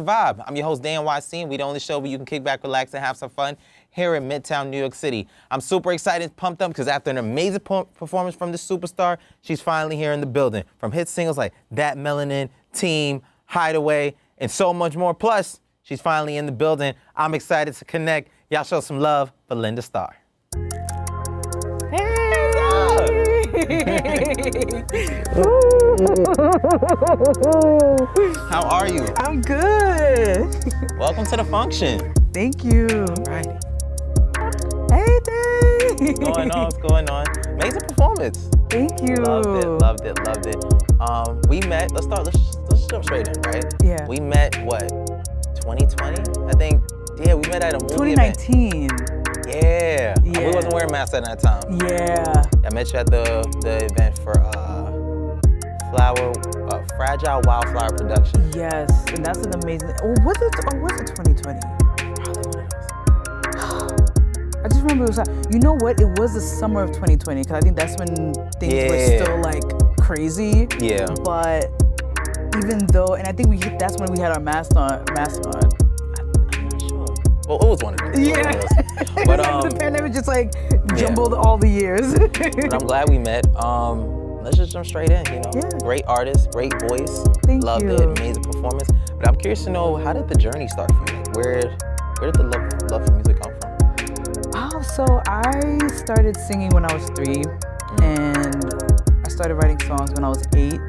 and vibe. I'm your host, Dan YC, and we the only show where you can kick back, relax, and have some fun here in Midtown, New York City. I'm super excited, pumped up, because after an amazing performance from this superstar, she's finally here in the building. From hit singles like That Melanin, Team, Hideaway, and so much more. Plus, she's finally in the building. I'm excited to connect. Y'all show some love for Linda Starr. How are you? I'm good. Welcome to the function. Thank you. Alrighty. Hey, Dave. What's going on? What's going on? Amazing performance. Thank you. Loved it. We met, let's jump straight in, right? Yeah. We met, what, 2020? I think, yeah, we met at a movie 2019. event. Yeah. We wasn't wearing masks at that time. Yeah. I met you at the event for Fragile Wildflower Production. Yes, and that's an amazing. Was it 2020? Probably one of those. I just remember it was. You know what? It was the summer of 2020 because I think that's when things were still like crazy. Yeah. But even though, and I think that's when we had our mask on. I'm not sure. Well, it was one of those. Yeah. But the pandemic just like jumbled all the years. But I'm glad we met. Let's just jump straight in, Yeah. Great artist, great voice. Loved it, amazing performance. But I'm curious to know, how did the journey start for you? Like, where did the love for music come from? So I started singing when I was 3, and I started writing songs when I was 8.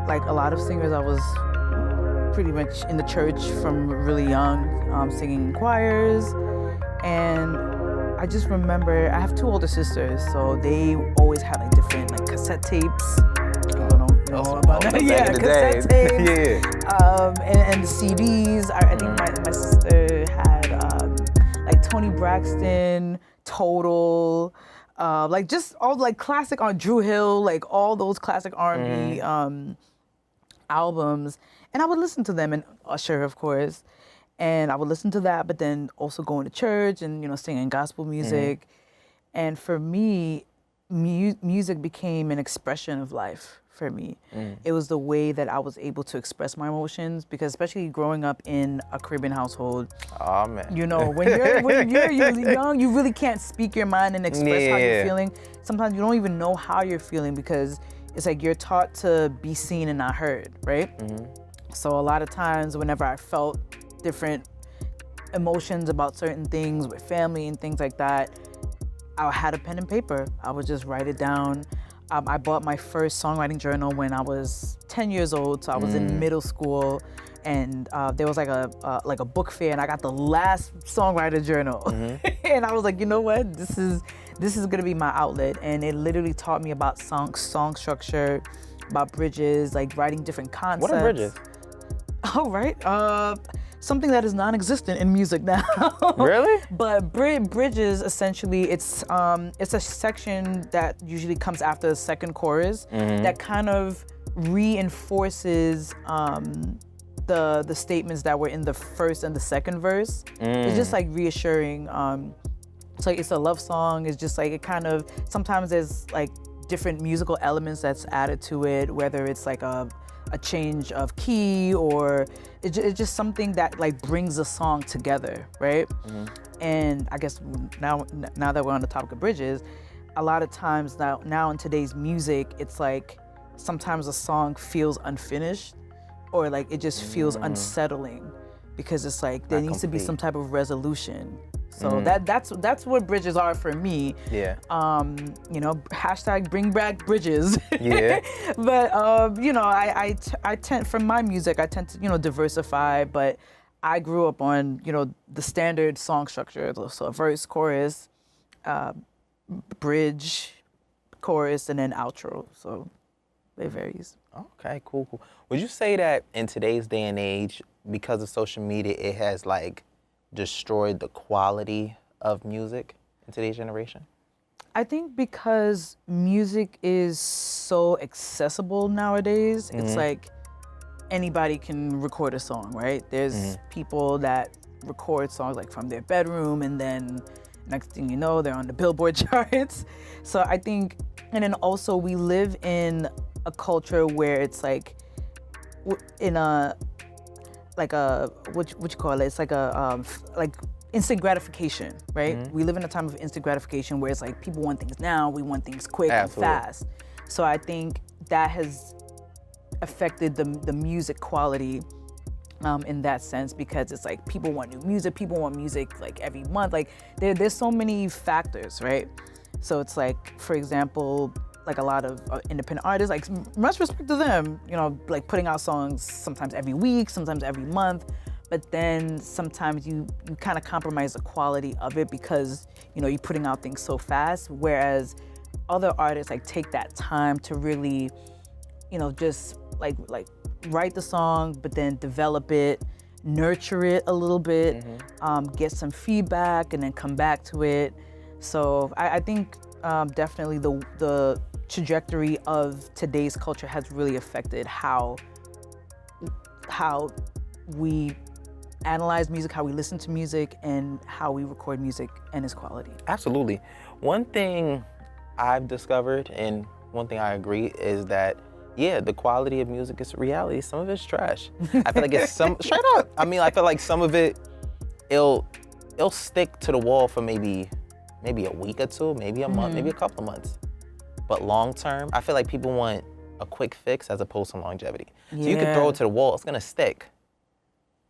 Like a lot of singers, I was pretty much in the church from really young, singing in choirs, and I just remember, I have 2 older sisters, so they always had like different like cassette tapes. I don't know about that. Yeah, cassette tapes. And the CDs. I think my sister had like Tony Braxton, Total, like just all like classic on Drew Hill, like all those classic R&B albums. And I would listen to them, and Usher, of course. And I would listen to that, but then also going to church and, singing gospel music. And for me, music became an expression of life for me. It was the way that I was able to express my emotions, because especially growing up in a Caribbean household, oh man, when you're young, you really can't speak your mind and express how you're feeling. Sometimes you don't even know how you're feeling, because it's like you're taught to be seen and not heard, right? So a lot of times whenever I felt different emotions about certain things with family and things like that, I had a pen and paper. I would just write it down. I bought my first songwriting journal when I was 10 years old, so I was in middle school, and there was like a book fair, and I got the last songwriter journal. And I was like, you know what, this is gonna be my outlet. And it literally taught me about song structure, about bridges, like writing different concepts. What are bridges? Oh, right. Something that is non-existent in music now. Really? But bridges, essentially, it's a section that usually comes after the second chorus that kind of reinforces the statements that were in the first and the second verse. It's just like reassuring. So it's a love song. It's just like, it kind of, sometimes there's like different musical elements that's added to it, whether it's like a change of key, or it's just something that like brings the song together, right? And I guess now that we're on the topic of bridges, a lot of times now in today's music, it's like sometimes a song feels unfinished, or like it just feels unsettling, because it's like there needs to be some type of resolution. So that's what bridges are for me. Yeah. Hashtag bring back bridges. Yeah. But I tend, from my music, I tend to diversify. But I grew up on the standard song structure, so a verse, chorus, bridge, chorus, and then outro. So it varies. Okay, cool. Would you say that in today's day and age, because of social media, it has like destroyed the quality of music in today's generation? I think because music is so accessible nowadays, it's like anybody can record a song, right? There's people that record songs like from their bedroom, and then next thing you know, they're on the Billboard charts. So I think, and then also we live in a culture where it's like, like a what you call it? It's like a like instant gratification, right? We live in a time of instant gratification where it's like people want things now, we want things quick Absolutely. and fast. So I think that has affected the music quality in that sense, because it's like people want new music, people want music like every month. Like there's so many factors, right? So it's like, for example, like a lot of independent artists, like much respect to them, you know, like putting out songs sometimes every week, sometimes every month, but then sometimes you kind of compromise the quality of it because, you know, you're putting out things so fast, whereas other artists like take that time to really, you know, just like write the song, but then develop it, nurture it a little bit, get some feedback, and then come back to it. So I think definitely the trajectory of today's culture has really affected how we analyze music, how we listen to music, and how we record music and its quality. Absolutely. One thing I've discovered, and one thing I agree, is that yeah, the quality of music is reality. Some of it's trash. I feel like it's straight up. I mean, I feel like some of it'll stick to the wall for maybe a week or two, maybe a month, maybe a couple of months. But long term, I feel like people want a quick fix as opposed to longevity. So you can throw it to the wall, it's gonna stick,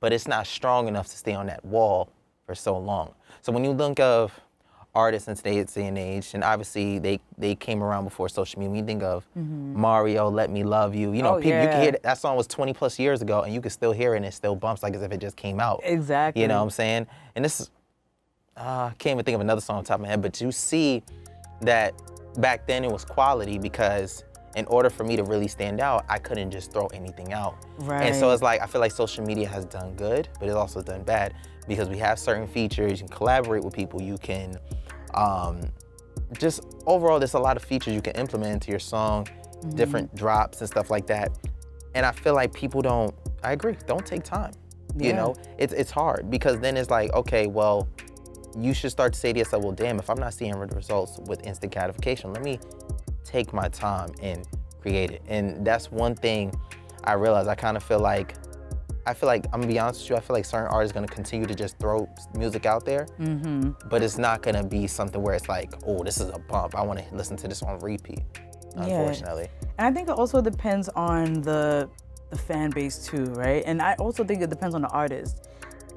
but it's not strong enough to stay on that wall for so long. So when you think of artists in today's day and age, and obviously they came around before social media. When you think of Mario, Let Me Love You, you know, people, you can hear that song was 20 plus years ago, and you can still hear it, and it still bumps like as if it just came out. Exactly. You know what I'm saying? And this is, I can't even think of another song on top of my head, but you see that back then it was quality, because in order for me to really stand out, I couldn't just throw anything out. Right. And so it's like, I feel like social media has done good, but it's also done bad, because we have certain features, you can collaborate with people, you can, just overall, there's a lot of features you can implement into your song, different drops and stuff like that. And I feel like people don't, I agree, don't take time. You know, it's hard, because then it's like, okay, well, you should start to say to yourself, well, damn, if I'm not seeing results with instant gratification, let me take my time and create it. And that's one thing I realized. I kind of feel like, I'm gonna be honest with you, I feel like certain artists are gonna continue to just throw music out there, but it's not gonna be something where it's like, oh, this is a bump, I wanna listen to this on repeat, unfortunately. And I think it also depends on the fan base too, right? And I also think it depends on the artist.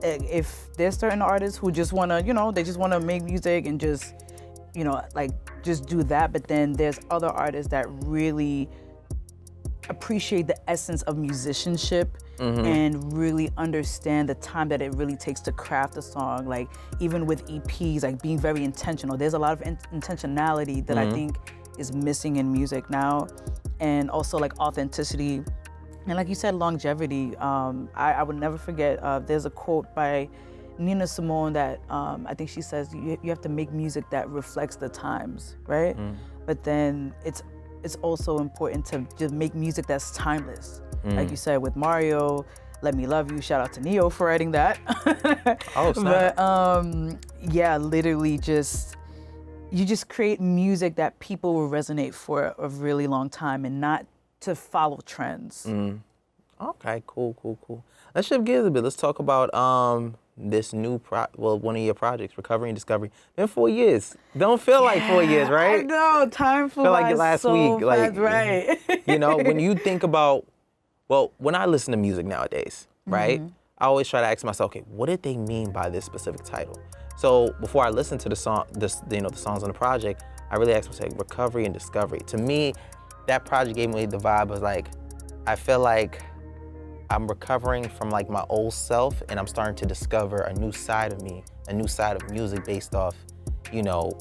If there's certain artists who just wanna, you know, they just wanna make music and just, you know, like just do that, but then there's other artists that really appreciate the essence of musicianship and really understand the time that it really takes to craft a song. Like even with EPs, like being very intentional. There's a lot of intentionality that I think is missing in music now, and also like authenticity. And like you said, longevity. I would never forget, there's a quote by Nina Simone that I think she says, you have to make music that reflects the times, right? But then it's also important to just make music that's timeless. Like you said with Mario, Let Me Love You, shout out to Neo for writing that. Oh, snap. But yeah, literally you just create music that people will resonate for a really long time and not to follow trends. Okay, cool. Let's shift gears a bit. Let's talk about this new one of your projects, Recovery and Discovery. Been 4 years. Don't feel like 4 years, right? I know, time flies Feel like last so week. fast, Like, right? you know, when you think about, well, when I listen to music nowadays, right? I always try to ask myself, okay, what did they mean by this specific title? So before I listen to the song, the songs on the project, I really ask myself, Recovery and Discovery. To me, that project gave me the vibe of like, I feel like I'm recovering from like my old self, and I'm starting to discover a new side of me, a new side of music based off, you know,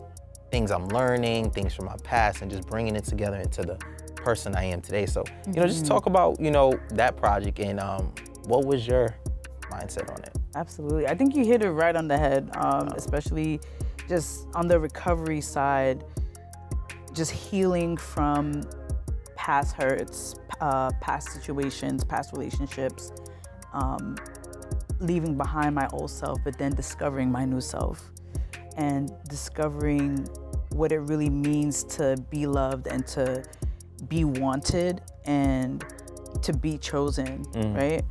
things I'm learning, things from my past, and just bringing it together into the person I am today. So, you know, just talk about, you know, that project and what was your mindset on it? Absolutely. I think you hit it right on the head, especially just on the recovery side, just healing from past hurts, past situations, past relationships, leaving behind my old self, but then discovering my new self and discovering what it really means to be loved and to be wanted and to be chosen, right?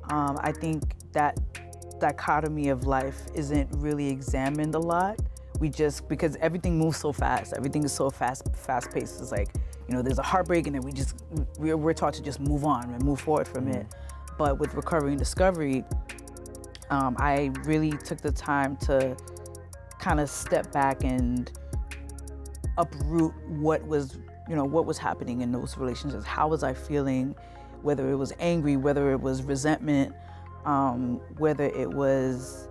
I think that dichotomy of life isn't really examined a lot. Because everything moves so fast. Everything is so fast paced. It's like, there's a heartbreak and then we're taught to just move on and move forward from it. But with recovery and discovery, I really took the time to kind of step back and uproot what was happening in those relationships. How was I feeling? Whether it was angry, whether it was resentment, whether it was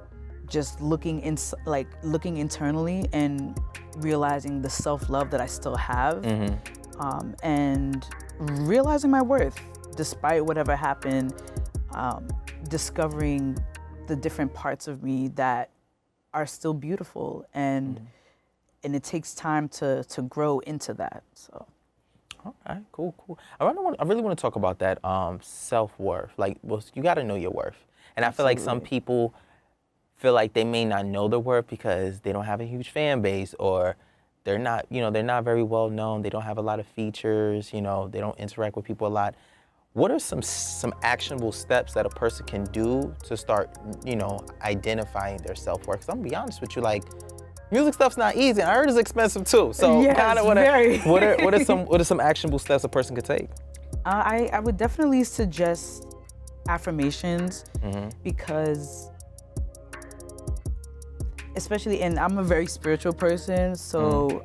just looking internally and realizing the self-love that I still have, and realizing my worth despite whatever happened, discovering the different parts of me that are still beautiful, and it takes time to grow into that. So. All right, cool. I really want to talk about that self-worth. You got to know your worth. And I feel like some people feel like they may not know their worth because they don't have a huge fan base, or they're not very well known. They don't have a lot of features. They don't interact with people a lot. What are some actionable steps that a person can do to start, identifying their self-worth? Because I'm gonna be honest with you, music stuff's not easy. I heard it's expensive too. So kind of what are some actionable steps a person could take? I would definitely suggest affirmations, because especially, and I'm a very spiritual person, so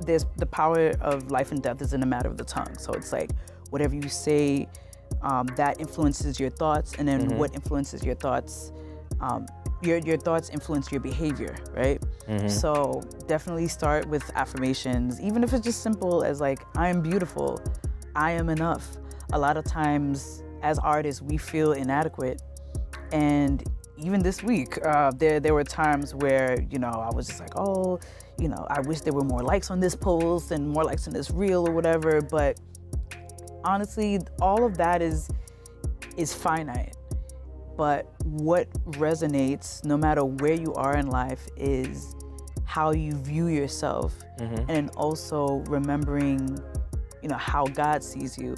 there's the power of life and death is in the matter of the tongue. So it's like whatever you say, that influences your thoughts, and then what influences your thoughts, your thoughts influence your behavior, right? So definitely start with affirmations, even if it's just simple as I am beautiful, I am enough. A lot of times as artists, we feel inadequate. And even this week, there were times where, I was just like, I wish there were more likes on this post and more likes on this reel or whatever. But honestly, all of that is finite. But what resonates, no matter where you are in life, is how you view yourself, and also remembering, how God sees you,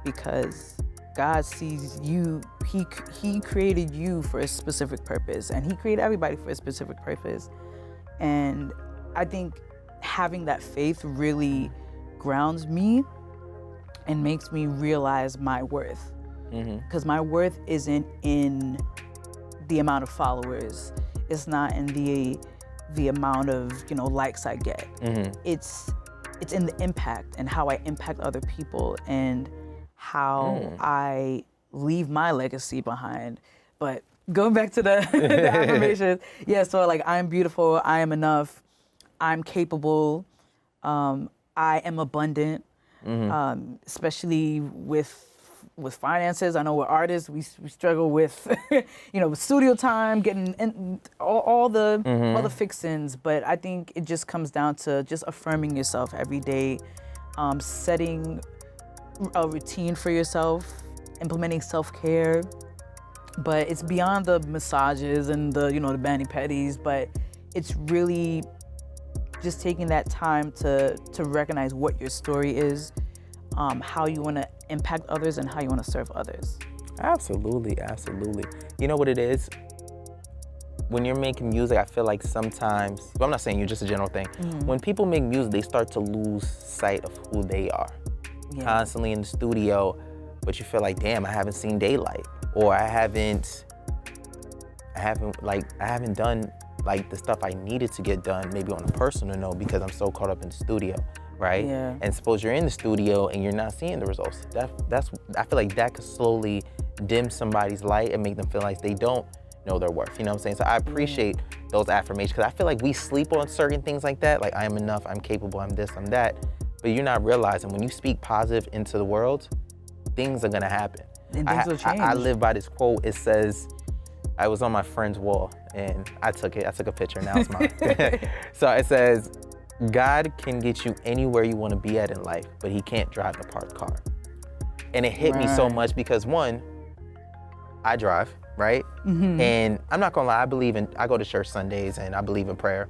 because God sees you. He created you for a specific purpose, and He created everybody for a specific purpose. And I think having that faith really grounds me and makes me realize my worth. Because my worth isn't in the amount of followers. It's not in the amount of likes I get. It's in the impact and how I impact other people and how I leave my legacy behind. But going back to the affirmations, so I'm beautiful, I am enough, I'm capable, I am abundant, especially with finances. I know we're artists, we struggle with, with studio time, getting all the fixins. But I think it just comes down to just affirming yourself every day, setting a routine for yourself, implementing self-care. But it's beyond the massages and the the mani-pedis, but it's really just taking that time to recognize what your story is, how you want to impact others, and how you want to serve others. Absolutely. You know what it is? When you're making music, I feel like sometimes, well, I'm not saying you, just a general thing. When people make music, they start to lose sight of who they are. Constantly in the studio, but you feel like, damn, I haven't seen daylight, or I haven't done the stuff I needed to get done, maybe on a personal note, because I'm so caught up in the studio. Right? Yeah. And suppose you're in the studio and you're not seeing the results. I feel like that could slowly dim somebody's light and make them feel like they don't know their worth. You know what I'm saying? So I appreciate those affirmations, because I feel like we sleep on certain things like that. Like, I am enough, I'm capable, I'm this, I'm that. But you're not realizing when you speak positive into the world, things are gonna happen. And things will change. I live by this quote. It says, I was on my friend's wall and I took a picture, now it's mine. So it says, God can get you anywhere you want to be at in life, but He can't drive the parked car. And it hit me so much because, one, I drive, right? And I'm not gonna lie, I go to church Sundays and I believe in prayer,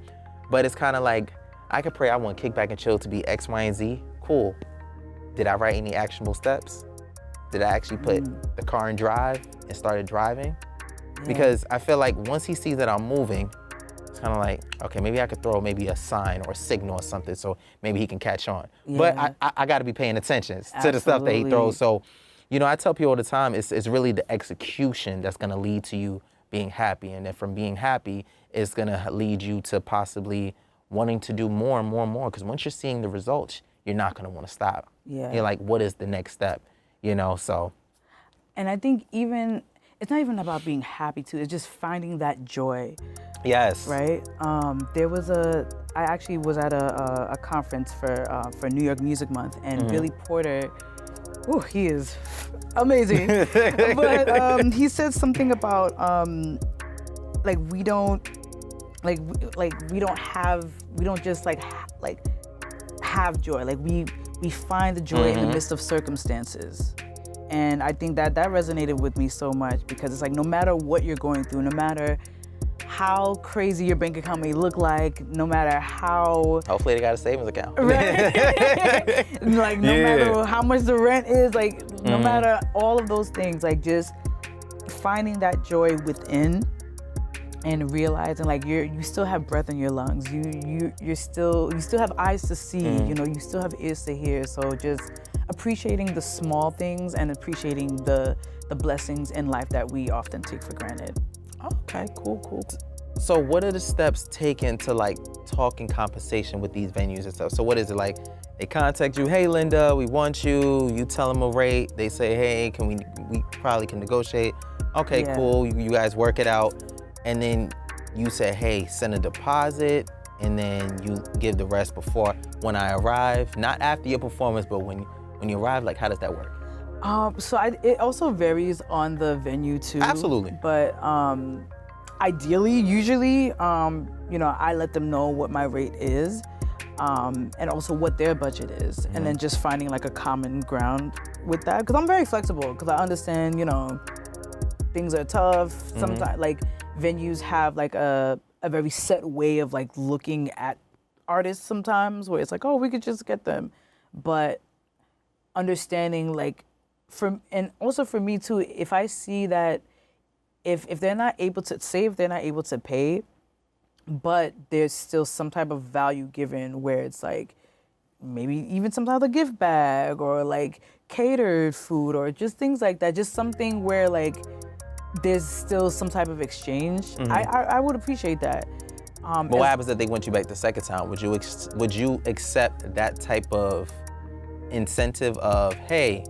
but it's kind of like, I could pray I want to kick back and chill to be X, Y, and Z. Cool. Did I write any actionable steps? did I actually put the car in drive and started driving? Because I feel like once he sees that I'm moving, it's kind of like, okay, maybe I could throw maybe a sign or a signal or something so maybe he can catch on. But I got to be paying attention to the stuff that he throws. So, you know, I tell people all the time, it's really the execution that's going to lead to you being happy. And then from being happy, it's going to lead you to possibly wanting to do more and more and more. Because once you're seeing the results, you're not going to want to stop. You're like, what is the next step? You know, so. And I think it's not even about being happy too, it's just finding that joy. Yes. Right? I actually was at a conference for New York Music Month, and Billy Porter, he is amazing. But he said something about we don't just have joy. Like we find the joy in the midst of circumstances. And I think that resonated with me so much, because it's like, no matter what you're going through, no matter how crazy your bank account may look like, no matter how... Hopefully they got a savings account. Right? Like, no matter how much the rent is, like, no matter all of those things, like, just finding that joy within and realizing, like, you still have breath in your lungs. You still have eyes to see, you know, you still have ears to hear. So just appreciating the small things and appreciating the blessings in life that we often take for granted. Okay, cool. So what are the steps taken to like talking compensation with these venues and stuff? So what is it like? They contact you, hey Linda, we want you. You tell them a rate. They say, hey, we probably can negotiate. Okay, cool. You guys work it out, and then you say, hey, send a deposit, and then you give the rest before when I arrive, not after your performance, but when you arrive. Like, how does that work? So it also varies on the venue too. Absolutely. But ideally, usually, you know, I let them know what my rate is, and also what their budget is, and then just finding like a common ground with that. Because I'm very flexible, because I understand, you know, things are tough. Sometimes, like, venues have like a very set way of like looking at artists sometimes, where it's like, oh, we could just get them. But understanding, like, and also for me too, if I see that if they're not able to pay, but there's still some type of value given, where it's like maybe even sometimes a gift bag or like catered food or just things like that, just something where like there's still some type of exchange, I would appreciate that. But what happens if they want you back the second time? Would you accept that type of incentive of, hey,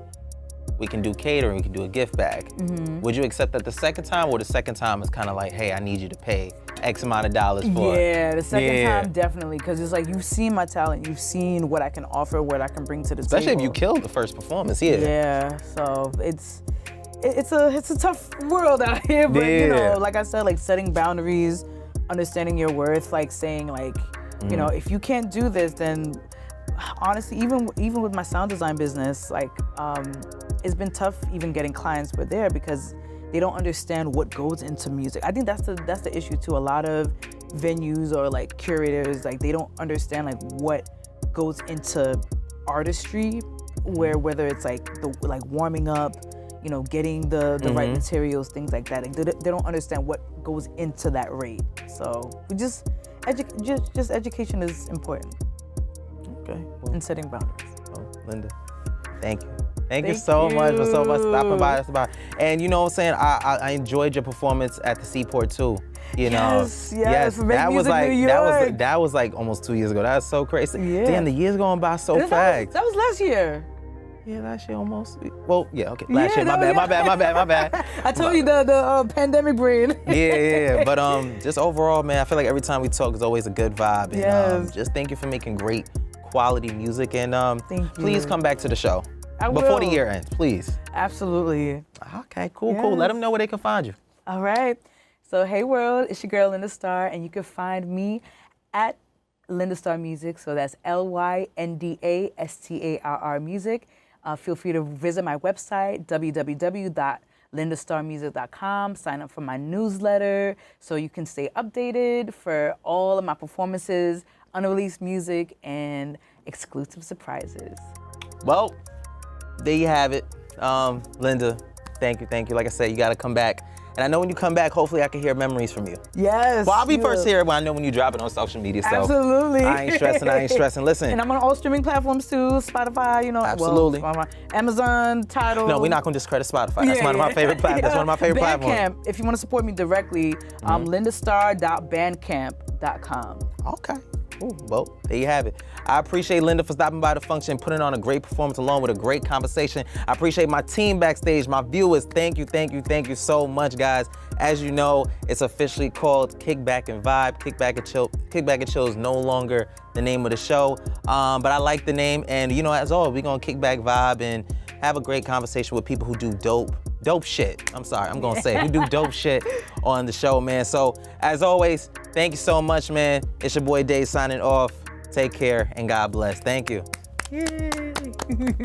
we can do catering, we can do a gift bag? Would you accept that the second time, or the second time is kind of like, hey, I need you to pay X amount of dollars for it? Yeah, the second time definitely, because it's like, you've seen my talent, you've seen what I can offer, what I can bring to the table. Especially if you killed the first performance, Yeah, so it's a tough world out here, but you know, like I said, like setting boundaries, understanding your worth, like saying like, you know, if you can't do this, then honestly, even with my sound design business, like it's been tough even getting clients for there, because they don't understand what goes into music. I think that's the issue too. A lot of venues or like curators, like they don't understand like what goes into artistry, whether it's like warming up, you know, getting the right materials, things like that. Like they don't understand what goes into that rate. So we just education is important. Okay. And setting boundaries. Well, Linda, thank you. Thank you so much for stopping by. And you know what I'm saying? I enjoyed your performance at the Seaport too. You know, yes. That was like almost 2 years ago. That's so crazy. Yeah. Damn, the years going by so fast. That was last year. Yeah, last year almost. Well, yeah, okay. Last year, my bad. I told you the pandemic brain. Yeah. But just overall, man, I feel like every time we talk, it's always a good vibe. And just thank you for making great quality music. And please come back to the show. I will. Before the year ends, please. Absolutely. Okay, cool. Let them know where they can find you. All right. So, hey world, it's your girl Linda Starr, and you can find me at Linda Starr Music. So that's LYNDASTARR Music. Feel free to visit my website, www.lindastarmusic.com. Sign up for my newsletter so you can stay updated for all of my performances, unreleased music, and exclusive surprises. Well, there you have it. Linda, thank you. Like I said, you gotta come back. And I know when you come back, hopefully I can hear memories from you. Yes. Well, I'll be first here, but I know when you drop it on social media, so. Absolutely. I ain't stressing. Listen. And I'm on all streaming platforms too, Spotify, Absolutely. Well, Amazon, Tidal. No, we're not gonna discredit Spotify. That's one of my favorite platforms. That's one of my favorite platforms. Bandcamp, if you want to support me directly, lindastar.bandcamp.com. Okay. Ooh, well, there you have it. I appreciate Linda for stopping by the function, putting on a great performance along with a great conversation. I appreciate my team backstage, my viewers. Thank you so much, guys. As you know, it's officially called Kickback and Vibe. Kickback and Chill is no longer the name of the show, but I like the name. And you know, as always, we're gonna kick back, vibe, and have a great conversation with people who do dope shit. I'm sorry, I'm gonna say, who do dope shit on the show, man. So as always, thank you so much, man. It's your boy Dave signing off. Take care and God bless. Thank you. Yay.